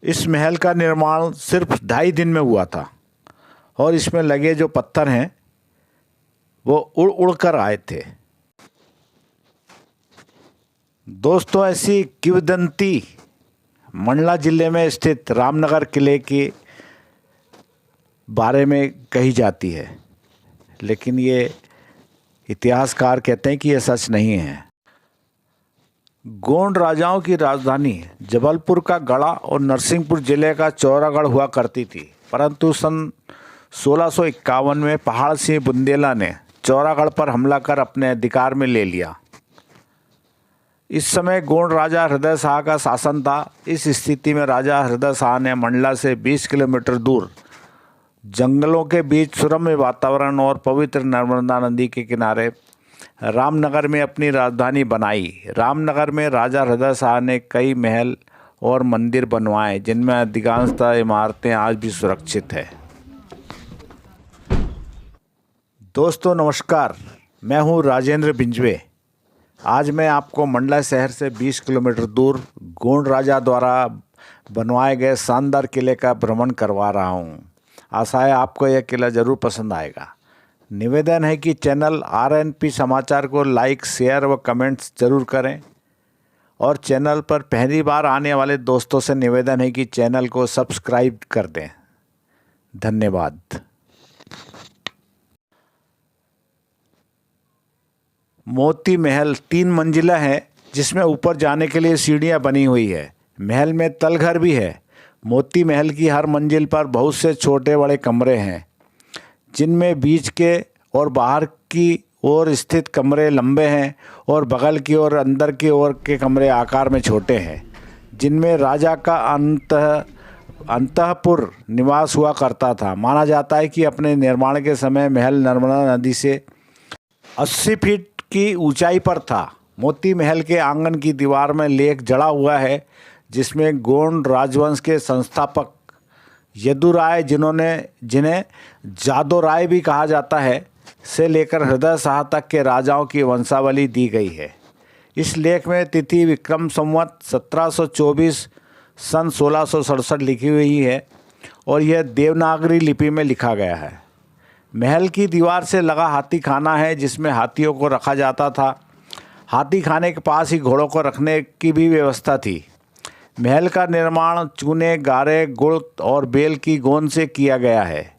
इस महल का निर्माण सिर्फ 2.5 दिन में हुआ था और इसमें लगे जो पत्थर हैं वो उड़ उड़ कर आए थे। दोस्तों, ऐसी किंवदंती मंडला जिले में स्थित रामनगर किले के बारे में कही जाती है, लेकिन ये इतिहासकार कहते हैं कि ये सच नहीं है। गोंड राजाओं की राजधानी जबलपुर का गढ़ा और नरसिंहपुर जिले का चौरागढ़ हुआ करती थी, परंतु सन 1651 में पहाड़ सिंह बुंदेला ने चौरागढ़ पर हमला कर अपने अधिकार में ले लिया। इस समय गोंड राजा हृदय शाह का शासन था। इस स्थिति में राजा हृदय शाह ने मंडला से 20 किलोमीटर दूर जंगलों के बीच सुरम्य वातावरण और पवित्र नर्मदा नदी के किनारे रामनगर में अपनी राजधानी बनाई। रामनगर में राजा हृदय शाह ने कई महल और मंदिर बनवाए, जिनमें अधिकांशतः इमारतें आज भी सुरक्षित है। दोस्तों नमस्कार, मैं हूं राजेंद्र बिंजवे। आज मैं आपको मंडला शहर से 20 किलोमीटर दूर गोंड राजा द्वारा बनवाए गए शानदार किले का भ्रमण करवा रहा हूं। आशा है आपको यह किला ज़रूर पसंद आएगा। निवेदन है कि चैनल RNP समाचार को लाइक, शेयर व कमेंट्स ज़रूर करें और चैनल पर पहली बार आने वाले दोस्तों से निवेदन है कि चैनल को सब्सक्राइब कर दें। धन्यवाद। मोती महल 3 मंजिला है, जिसमें ऊपर जाने के लिए सीढ़ियां बनी हुई है। महल में तलघर भी है। मोती महल की हर मंजिल पर बहुत से छोटे बड़े कमरे हैं, जिनमें बीच के और बाहर की ओर स्थित कमरे लंबे हैं और बगल की और अंदर की ओर के कमरे आकार में छोटे हैं, जिनमें राजा का अंतःपुर निवास हुआ करता था। माना जाता है कि अपने निर्माण के समय महल नर्मदा नदी से 80 फीट की ऊंचाई पर था। मोती महल के आंगन की दीवार में लेख जड़ा हुआ है, जिसमें गोंड राजवंश के संस्थापक यदुराय, जिन्हें जादो राय भी कहा जाता है, से लेकर हृदय शाह तक के राजाओं की वंशावली दी गई है। इस लेख में तिथि विक्रम संवत 1724 सन 1667 लिखी हुई है और यह देवनागरी लिपि में लिखा गया है। महल की दीवार से लगा हाथी खाना है, जिसमें हाथियों को रखा जाता था। हाथी खाने के पास ही घोड़ों को रखने की भी व्यवस्था थी। महल का निर्माण चूने, गारे, गुड़ और बेल की गोंद से किया गया है।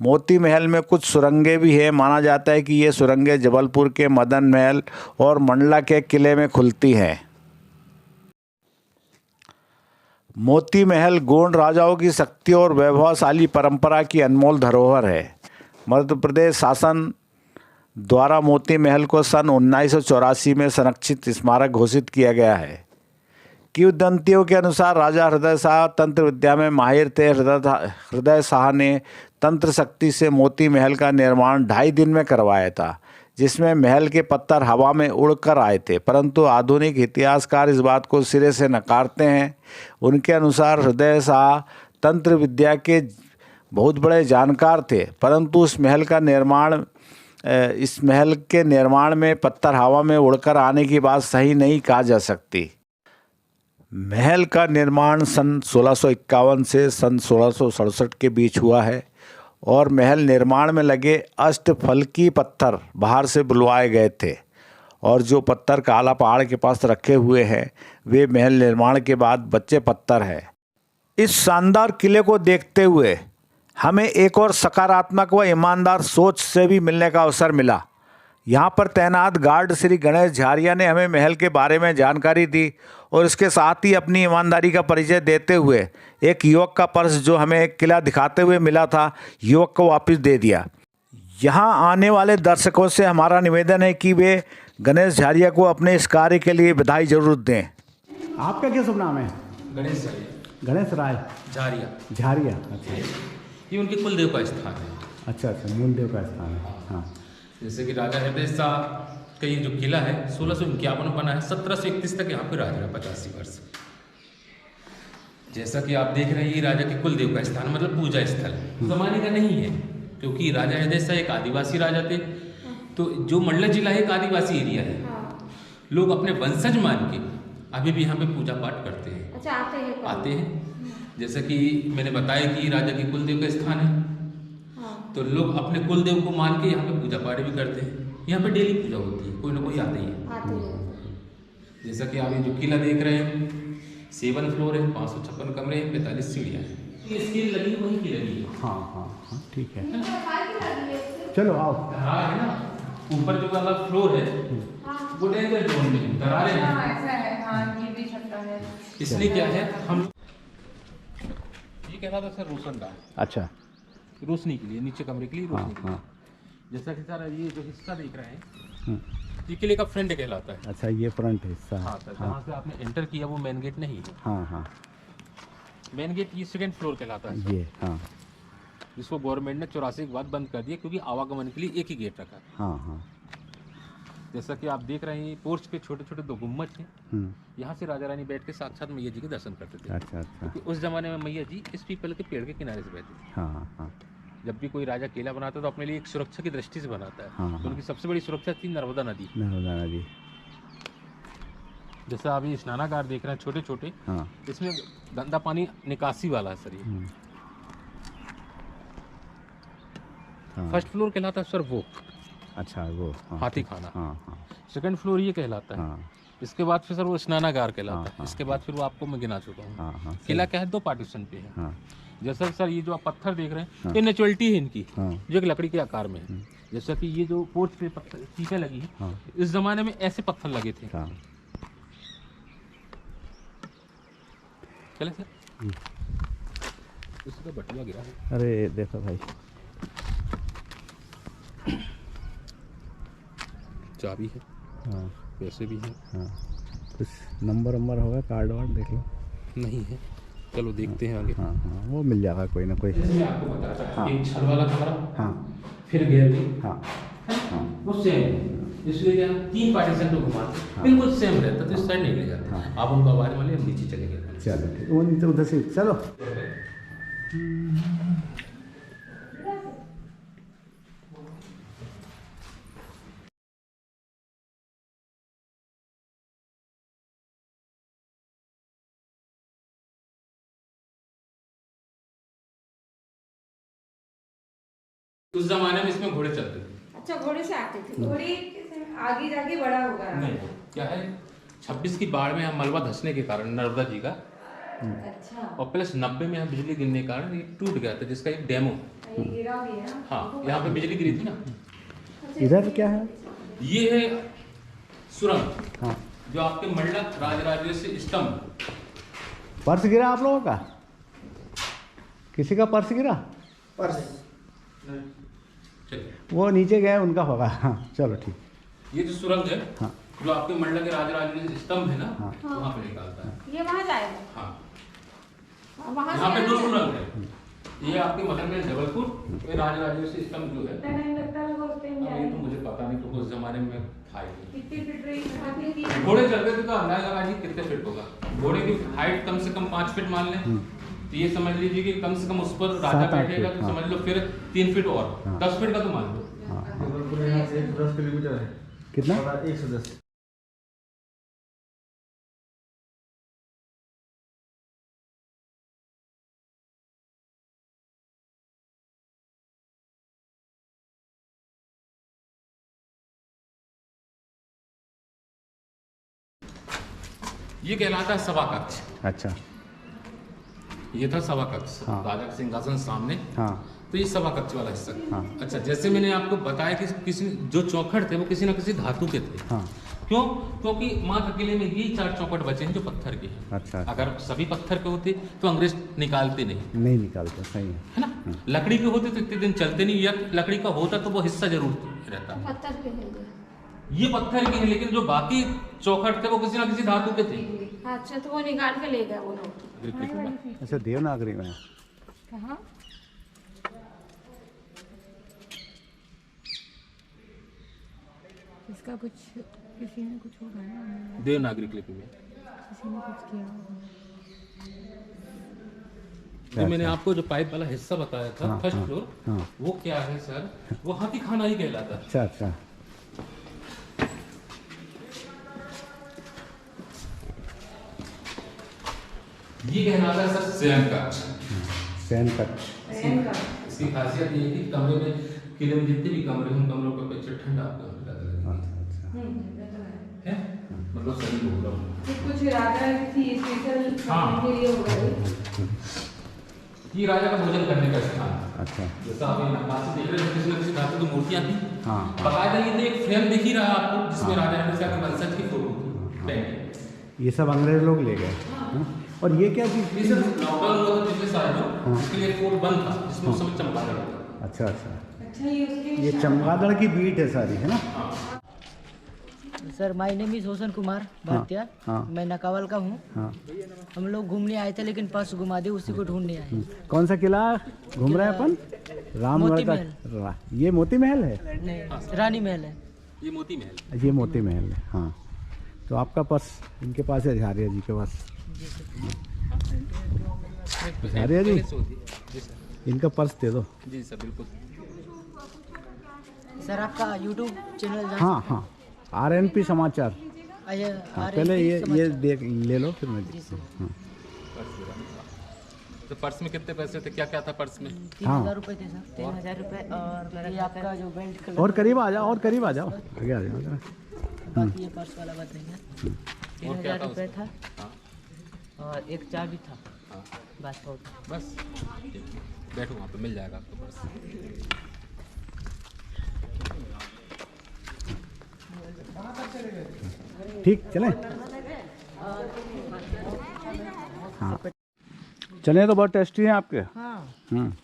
मोती महल में कुछ सुरंगें भी हैं। माना जाता है कि ये सुरंगें जबलपुर के मदन महल और मंडला के किले में खुलती हैं। मोती महल गोंड राजाओं की शक्ति और वैभवशाली परंपरा की अनमोल धरोहर है। मध्य प्रदेश शासन द्वारा मोती महल को सन 1984 में संरक्षित स्मारक घोषित किया गया है। किंवदंतियों के अनुसार राजा हृदय शाह तंत्र विद्या में माहिर थे। हृदय शाह ने तंत्र शक्ति से मोती महल का निर्माण 2.5 दिन में करवाया था, जिसमें महल के पत्थर हवा में उड़कर आए थे। परंतु आधुनिक इतिहासकार इस बात को सिरे से नकारते हैं। उनके अनुसार हृदय शाह तंत्र विद्या के बहुत बड़े जानकार थे, परंतु इस महल के निर्माण में पत्थर हवा में उड़कर आने की बात सही नहीं कहा जा सकती। महल का निर्माण सन 1651 से सन 1667 के बीच हुआ है और महल निर्माण में लगे अष्टफलकी पत्थर बाहर से बुलवाए गए थे और जो पत्थर काला पहाड़ के पास रखे हुए हैं वे महल निर्माण के बाद बचे पत्थर हैं। इस शानदार किले को देखते हुए हमें एक और सकारात्मक व ईमानदार सोच से भी मिलने का अवसर मिला। यहाँ पर तैनात गार्ड श्री गणेश झारिया ने हमें महल के बारे में जानकारी दी और इसके साथ ही अपनी ईमानदारी का परिचय देते हुए एक युवक का पर्स जो हमें एक किला दिखाते हुए मिला था, युवक को वापस दे दिया। यहाँ आने वाले दर्शकों से हमारा निवेदन है कि वे गणेश झारिया को अपने इस कार्य के लिए बधाई जरूर दें। आपका क्या शुभ नाम है? गणेश झारिया। गणेश राय झारिया। झारिया, अच्छा। ये उनके कुलदेव का स्थान है। अच्छा, मूलदेव का स्थान है। हाँ, जैसे कि राजा हृदय शाह का ये जो किला है 1651 में बना है। 1731 तक यहाँ पे राज रहा, 85 वर्ष। जैसा कि आप देख रहे हैं, ये राजा के कुलदेव का स्थान मतलब पूजा स्थल जमाने का नहीं है, क्योंकि राजा हृदय शाह एक आदिवासी राजा थे। तो जो मंडला जिला एक आदिवासी एरिया है, लोग अपने वंशज मान के अभी भी यहाँ पे पूजा पाठ करते हैं। अच्छा, आते हैं? आते हैं। जैसे कि मैंने बताया कि राजा के कुलदेव का स्थान है, तो लोग अपने कुलदेव को मान के यहाँ पे पूजा पाठ भी करते हैं। यहाँ पे डेली पूजा होती है, कोई ना कोई आता ही है। जैसा कि आप ये जो किला देख रहे हैं, 7 फ्लोर है, 556 कमरे हैं, 45 सीढ़ियाँ हैं। ये स्कील लगी वहीं की लगी है। हाँ हाँ हाँ ठीक है, चलो आओ। दरार है ना, ऊपर जो वाला फ्लोर है वो डेंजर जोन में है, दरार है। ऐसा है, हाँ ये भी छट्टा है। इसलिए क्या है, हम ये कह रहा था सर रोशनदान, अच्छा रोशनी के लिए, नीचे कमरे के लिए हाँ रोशनी के लिए। हाँ जैसा कि सर ये जो हिस्सा देख रहे हैं, हम्म, ये किले का फ्रंट कहलाता है। अच्छा ये फ्रंट हिस्सा हाँ है। सर, जहाँ से आपने एंटर किया वो मेन गेट नहीं है। हाँ हाँ मेन गेट ये 2nd फ्लोर कहलाता है सर, ये हाँ जिसको गवर्नमेंट ने 84 के बाद बंद कर दिया, क्योंकि आवागमन के लिए एक ही गेट रखा है। हाँ हाँ जैसा कि आप देख रहे हैं, पोर्च पे छोटे छोटे 2 गुम्बद हैं। हम्म, यहाँ से राजा रानी बैठ के साक्षात मैया जी के दर्शन करते थे। अच्छा अच्छा क्योंकि उस जमाने में मैया जी इस पीपल के पेड़ के किनारे से बैठती थी। हाँ हाँ हाँ जब भी कोई राजा किला बनाता है तो अपने लिए एक सुरक्षा की दृष्टि से बनाता है। हाँ, तो उनकी सबसे बड़ी सुरक्षा थी नर्मदा नदी। नर्मदा नदी। जैसा आप ये स्नानागार देख रहे हैं छोटे छोटे, हाँ इसमें गंदा पानी निकासी वाला है सर। ये हम्म, हाँ, 1st फ्लोर कहलाता है सर वो अच्छा वो हाँ, हाथी खाना। हाँ हाँ 2nd फ्लोर ये कहलाता है। हाँ इसके बाद फिर सर वो स्नानागार कहलाता हाँ, है। हाँ, इसके बाद फिर वो आपको मैं गिना चुका हूँ। हाँ हाँ किला क्या है, 2 पार्टीशन पे है। हाँ जैसा सर ये जो आप पत्थर देख रहे हैं, हाँ। ये नेचुरलिटी है इनकी, हाँ जो एक लकड़ी के आकार में है। जैसा कि ये जो पोर्च पे पत्थर टीका लगी है, हाँ इस जमाने में ऐसे पत्थर लगे थे। हाँ चले सर, इसका बटुआ गिरा है। अरे देखो भाई, चाबी है, हाँ पैसे भी हैं। हाँ कुछ नंबर वंबर होगा, कार्ड वार्ड देख लो। नहीं है, चलो देखते हैं आगे। हाँ हाँ वो मिल जाएगा कोई ना कोई। जैसे मैं आपको बता रहा था, हाँ। एक छल वाला कमरा, हाँ फिर गैलरी, हाँ हाँ वो सेम। इसलिए क्या 3 पार्टीशन को घुमाते, हाँ। बिल्कुल सेम रहता, तो इस साइड नहीं ले जाते। हाँ। आप उनको आवाज मान लिया, हम नीचे चले गए। चलो ठीक, वो नीचे उधर से चलो। उस जमाने में इसमें घोड़े चलते थे। अच्छा घोड़े से आते थे, घोड़े आगे जाके बड़ा होगा। नहीं, क्या है, 26 की बाढ़ में यहाँ मलबा धंसने के कारण नर्मदा जी का, अच्छा और प्लस 90 में यहाँ बिजली गिरने के कारण ये टूट गया था, जिसका एक डेमो। ये गिरा भी है ना। हाँ, यहाँ पे बिजली गिरी थी ना। इधर क्या है? ये है सुरंग, हाँ जो आपके मंडला राजराजेश्वरी स्तंभ। पर्स गिरा आप लोगों का? किसी का पर्स गिरा? चलिए, वो नीचे गए उनका होगा। हाँ चलो ठीक। ये जो सुरंग है, हाँ जो आपके मंडला के राजराजेश्वरी स्तंभ है ना, हाँ। वहाँ पे निकालता है। ये वहाँ जाएगा। हाँ, वहाँ यहाँ पे से 2 सुरंग है। ये आपके मदन में जबलपुर, ये राजराजेश्वरी स्तंभ जो है, नहीं लगता है वो उतने में अब ये जाएगा। तो मुझे पता नहीं, तो उस जमाने में था ही नहीं। कितनी फीट रही है? घोड़े चलते थे तो अंदाजा लगा जी कितने फीट होगा। घोड़े की हाइट कम से कम 5 फीट मान लें, तो ये समझ लीजिए कि कम से कम उस पर राजा 7-8 बैठेगा, फीट, तो हाँ। समझ लो फिर 3 फीट और, हाँ। 10 फीट का तो मान लो। हाँ हाँ। जबलपुर यहाँ से 110 किलोमीटर है। कितना? 110। ये कहलाता है सभा कक्ष। अच्छा ये था सभा कक्ष, हाँ। राजा का सिंहासन सामने, हाँ तो ये सभा कक्ष वाला हिस्सा। हाँ। अच्छा, जैसे मैंने आपको बताया कि किसी जो चौखट थे वो किसी न किसी धातु के थे। हाँ क्यों? क्योंकि मात्र किले में यही 4 चौखट बचे हैं जो पत्थर के हैं। अच्छा अगर सभी पत्थर के होते तो अंग्रेज निकालते नहीं, नहीं निकालते, सही है। है ना। लकड़ी के होते तो इतने दिन चलते नहीं, या लकड़ी का होता तो वो हिस्सा जरूर रहता। पत्थर के ले गए। ये पत्थर के हैं, लेकिन जो बाकी चौखट थे वो किसी ना किसी धातु के थे। अच्छा तो वो निकाल के ले गए वो लोग। अच्छा देवनागरी में। कहाँ? इसका कुछ किसी ने कुछ होगा ना, देवनागरी लिपि में किसी ने कुछ किया होगा। जो मैंने आपको जो पाइप वाला हिस्सा बताया था, हाँ, 1st हाँ, फ्लोर, हाँ। वो क्या है सर, वो हाथी खाना ही कहलाता है। अच्छा अच्छा ये कहलाता है सर शयन कक्ष। शयन कक्ष। इसकी खासियत ये है कि कमरे में किले में जितने भी कमरे हैं उन कमरों का पिक्चर ठंडा आपको लगता है, मतलब सही होगा। कुछ राजा थी स्पेशल हाँ। के लिए होगा ये राजा का भोजन करने का स्थान। अच्छा। जैसा आप ये नक्काशी देख रहे हैं, किसी न किसी धातु की मूर्तियां थी। हाँ। बकायदा ये तो एक फ्रेम दिख ही रहा है आपको, जिसमें राजा हमेशा के वंशज की फोटो थी पेंटिंग। ये सब अंग्रेज लोग ले गए। हाँ? और ये क्या चीज़? ये सर लॉकडाउन हुआ था पिछले साल में, उसके लिए कोर्ट बंद था, जिसमें उस समय चमगादड़ था। अच्छा अच्छा। अच्छा ये उसके ये चमगादड़ की बीट है सारी, है ना? Sir my name is Hosan Kumar Bharatiya. हाँ। मैं नकावल का हूँ। हाँ। हम लोग घूमने आए थे लेकिन पर्स घुमा दे, उसी को ढूंढने आए। कौन सा किला घूम रहे हैं अपन? रामगढ़ मोती का। ये मोती महल है? नहीं, रानी महल है। ये मोती महल। ये मोती महल है। हाँ। तो आपका पर्स इनके पास है, झारिया जी के पास। झारिया जी, जी सर। इनका पर्स दे दो। जी सर बिल्कुल। सर आपका यूट्यूब चैनल हाँ हाँ, RNP समाचार। हाँ, पहले ये देख ले लो, फिर मैं देखता हूँ। हाँ। तो पर्स में कितने पैसे थे, क्या क्या था पर्स में? 3000 रुपये थे सर। 3000 रुपये और ये आपका जो बेल्ट कलर। और करीब आ जाओ, और करीब आ जाओ, आगे आ जाओ जरा। बाकी ये पर्स वाला बात नहीं है। 3000 रुपये था और एक चाबी था। पासपोर्ट। बस बैठो, वहाँ पे मिल जाएगा आपको पर्स। ठीक, चलें? हाँ, चने तो बहुत टेस्टी हैं आपके। हाँ।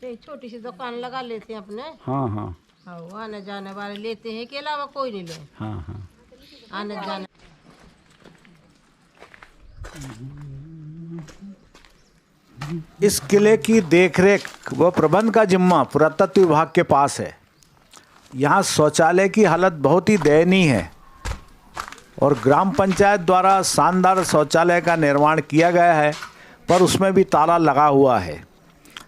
एक छोटी सी दुकान लगा लेते हैं अपने। हाँ हाँ हाँ, आने जाने वाले लेते हैं, के अलावा कोई नहीं ले। हाँ हाँ। आने जाने इस किले की देखरेख व प्रबंध का जिम्मा पुरातत्व विभाग के पास है। यहाँ शौचालय की हालत बहुत ही दयनीय है और ग्राम पंचायत द्वारा शानदार शौचालय का निर्माण किया गया है, पर उसमें भी ताला लगा हुआ है।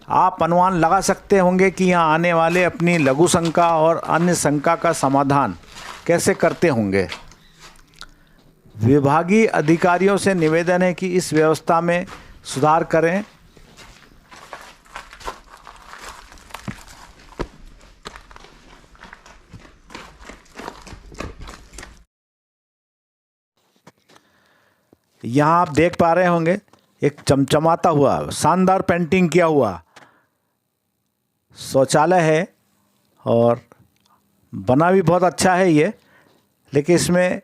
आप अनुमान लगा सकते होंगे कि यहाँ आने वाले अपनी लघु शंका और अन्य शंका का समाधान कैसे करते होंगे। विभागीय अधिकारियों से निवेदन है कि इस व्यवस्था में सुधार करें। यहाँ आप देख पा रहे होंगे एक चमचमाता हुआ शानदार पेंटिंग किया हुआ शौचालय है और बना भी बहुत अच्छा है ये, लेकिन इसमें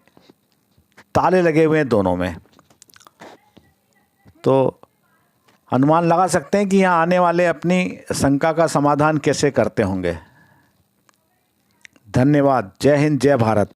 ताले लगे हुए हैं दोनों में, तो अनुमान लगा सकते हैं कि यहाँ आने वाले अपनी शंका का समाधान कैसे करते होंगे। धन्यवाद। जय हिंद, जय भारत।